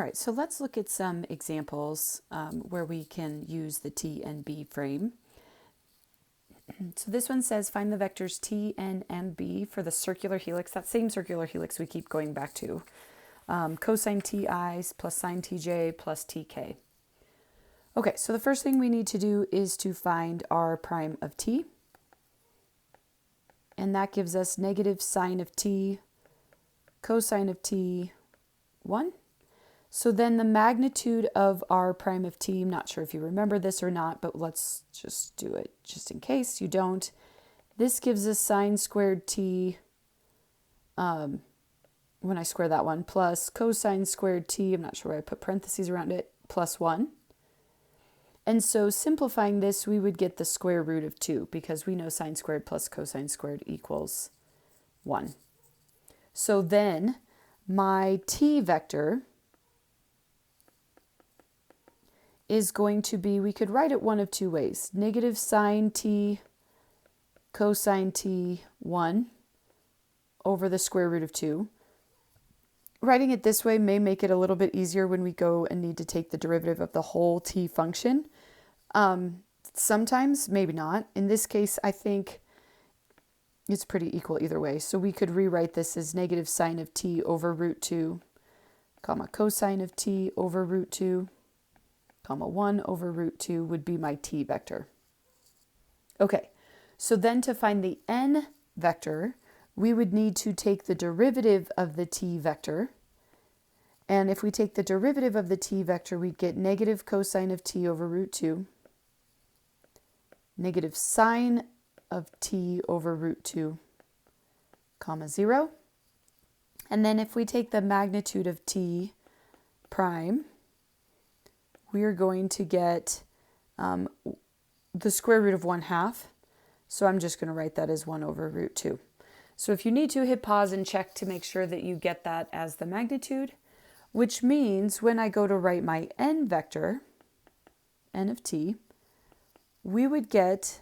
right, so let's look at some examples where we can use the TNB frame. So this one says find the vectors t, n, and b for the circular helix, that same circular helix we keep going back to. Cosine ti plus sine tj plus tk. Okay, so the first thing we need to do is to find r prime of t. And that gives us negative sine of t, cosine of t, 1. So then the magnitude of r prime of t, I'm not sure if you remember this or not, but let's just do it just in case you don't. This gives us sine squared t, when I square that one, plus cosine squared t, I'm not sure why I put parentheses around it, plus 1. And so simplifying this, we would get the square root of 2 because we know sine squared plus cosine squared equals 1. So then my t vector is going to be, we could write it one of two ways, negative sine t cosine t 1 over the square root of 2. Writing it this way may make it a little bit easier when we go and need to take the derivative of the whole t function. Sometimes, maybe not. In this case, I think it's pretty equal either way. So we could rewrite this as negative sine of t over root 2, comma, cosine of t over root 2, comma, 1 over root 2 would be my t vector. Okay, so then to find the n vector, we would need to take the derivative of the t vector. And if we take the derivative of the t vector, we get negative cosine of t over root 2, negative sine of t over root 2, comma, 0. And then if we take the magnitude of t prime, we are going to get the square root of 1/2. So I'm just going to write that as 1 over root 2. So if you need to, hit pause and check to make sure that you get that as the magnitude, which means when I go to write my n vector, n of t, we would get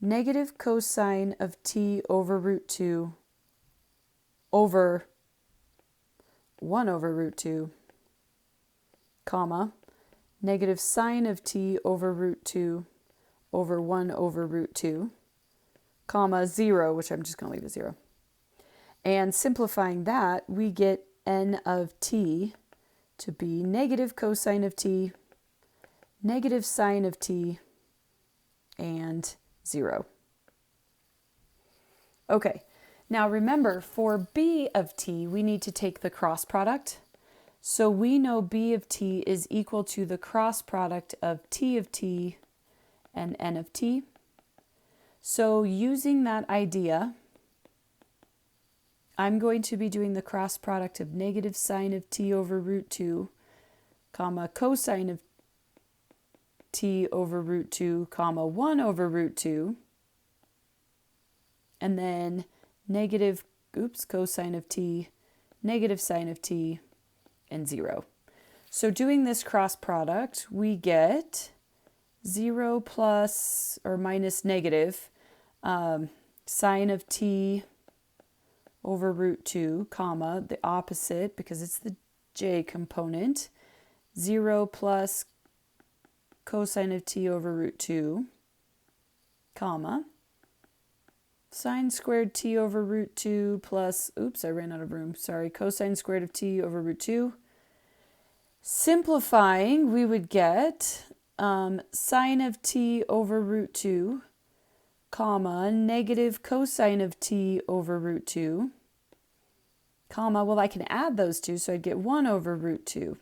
negative cosine of t over root 2 over 1 over root 2, comma, negative sine of t over root 2 over 1 over root 2, comma, 0, which I'm just going to leave as 0. And simplifying that, we get n of t to be negative cosine of t, negative sine of t, and 0. Okay, now remember, for b of t, we need to take the cross product. So we know b of t is equal to the cross product of t of t and n of t. So using that idea, I'm going to be doing the cross product of negative sine of t over root 2, comma, cosine of t over root 2, comma, 1 over root 2, and then negative, cosine of t, negative sine of t, and 0. So doing this cross product, we get 0 plus or minus negative sine of t over root 2, comma, the opposite because it's the j component, 0 plus cosine of t over root 2, comma, sine squared t over root 2 plus, I ran out of room, sorry, cosine squared of t over root 2. Simplifying, we would get sine of t over root 2, comma, negative cosine of t over root 2, comma, well, I can add those two, so I'd get 1 over root 2.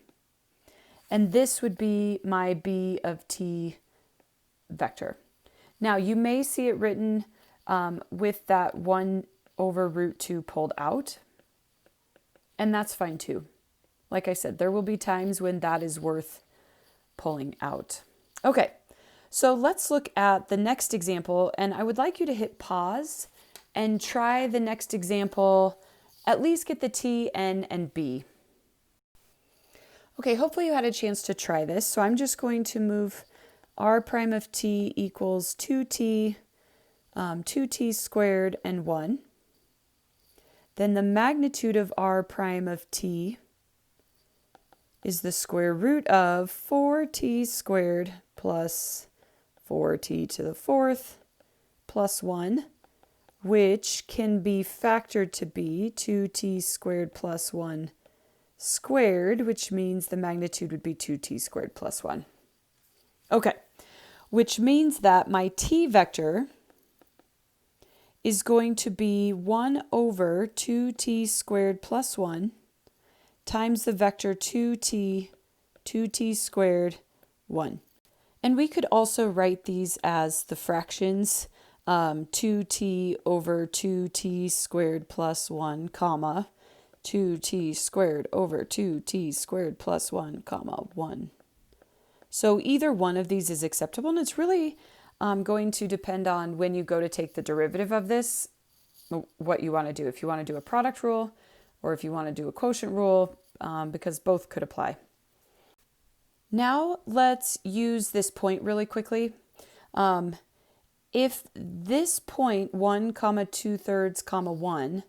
And this would be my b of t vector. Now, you may see it written with that 1 over root 2 pulled out, and that's fine too. Like I said, there will be times when that is worth pulling out. Okay, so let's look at the next example, and I would like you to hit pause and try the next example, at least get the t, n, and b. Okay, hopefully you had a chance to try this, so I'm just going to move r prime of t equals 2t, 2t squared, and 1. Then the magnitude of r prime of t is the square root of 4t squared plus 4t to the fourth plus 1, which can be factored to be 2t squared plus 1 squared, which means the magnitude would be 2t squared plus 1. Okay, which means that my t vector is going to be 1 over 2t squared plus 1 times the vector 2t squared 1. And we could also write these as the fractions, 2t over 2t squared plus 1, comma, 2t squared over 2t squared plus 1, comma, 1. So either one of these is acceptable, and it's really going to depend on when you go to take the derivative of this, what you want to do. If you want to do a product rule or if you want to do a quotient rule, because both could apply. Now let's use this point really quickly. If this point 1, 2/3, 1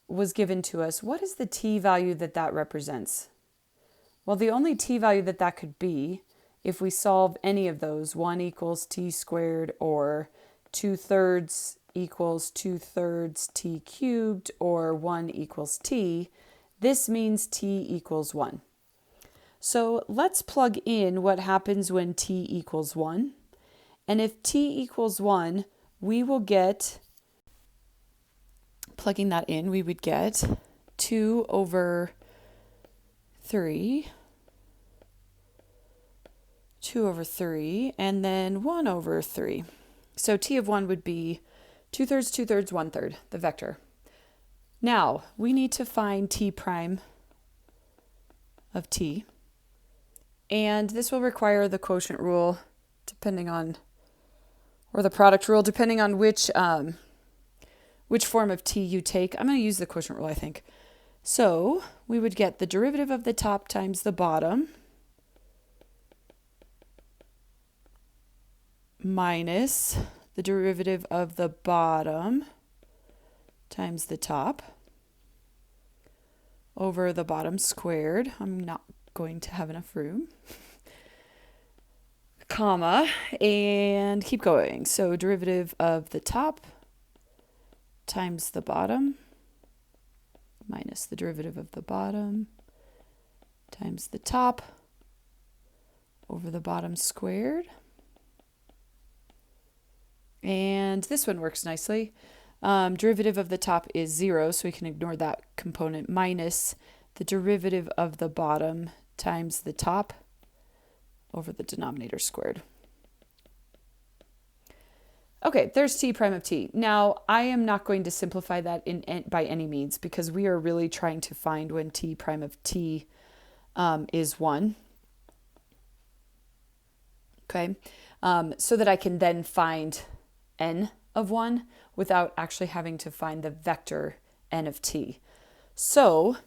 was given to us, what is the t value that represents? Well, the only t value that could be, if we solve any of those, 1 equals t squared, or 2/3 equals 2/3 t cubed, or 1 equals t, this means t equals 1. So let's plug in what happens when t equals 1. And if t equals 1, we will get, plugging that in, we would get 2 over 3, and then 1 over 3. So t of 1 would be 2/3, 2/3, 1/3, the vector. Now, we need to find t prime of t. And this will require the quotient rule, depending on, or the product rule, depending on which form of t you take. I'm going to use the quotient rule, I think. So we would get the derivative of the top times the bottom minus the derivative of the bottom times the top over the bottom squared. I'm not going to have enough room. Comma, and keep going. So derivative of the top times the bottom minus the derivative of the bottom times the top over the bottom squared. And this one works nicely. Derivative of the top is 0, so we can ignore that component, minus the derivative of the bottom times the top over the denominator squared. Okay, there's t prime of t. Now, I am not going to simplify that by any means, because we are really trying to find when t prime of t is 1. Okay, so that I can then find n of 1 without actually having to find the vector n of t. So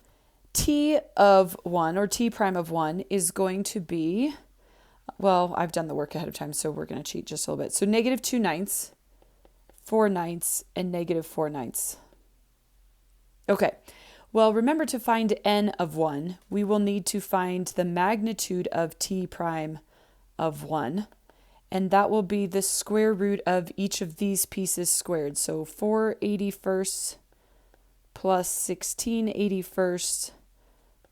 t of 1, or t prime of 1, is going to be, well, I've done the work ahead of time, so we're going to cheat just a little bit. So -2/9, 4/9, and -4/9. Okay, well, remember, to find n of 1, we will need to find the magnitude of t prime of 1, and that will be the square root of each of these pieces squared. So 4/81 plus 16/81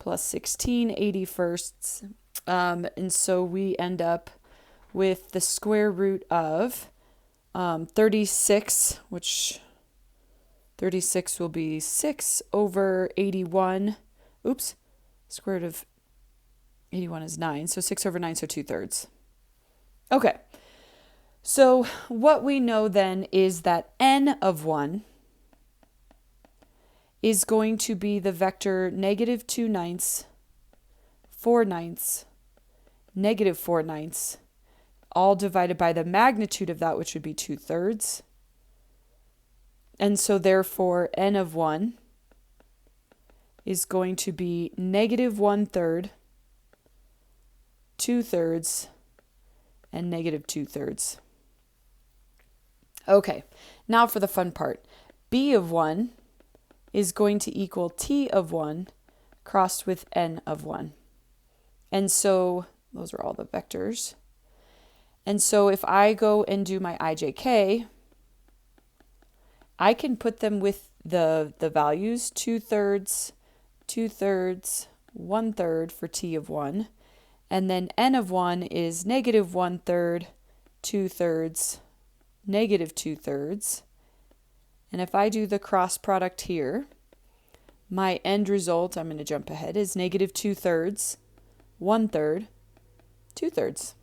plus 16/81. And so we end up with the square root of 36, which 36 will be 6 over 81. Oops, square root of 81 is 9, so 6 over 9, so 2/3. Okay, so what we know then is that n of 1 is going to be the vector -2/9, 4/9, -4/9, all divided by the magnitude of that, which would be 2/3. And so therefore n of 1 is going to be -1/3, 2/3, and -2/3. Okay, now for the fun part. B of 1 is going to equal t of 1 crossed with n of 1. And so those are all the vectors. And so if I go and do my ijk, I can put them with the values 2/3, 2/3, 1/3 for t of 1. And then n of 1 is -1/3, 2/3, -2/3. And if I do the cross product here, my end result, I'm going to jump ahead, is -2/3, 1/3, 2/3.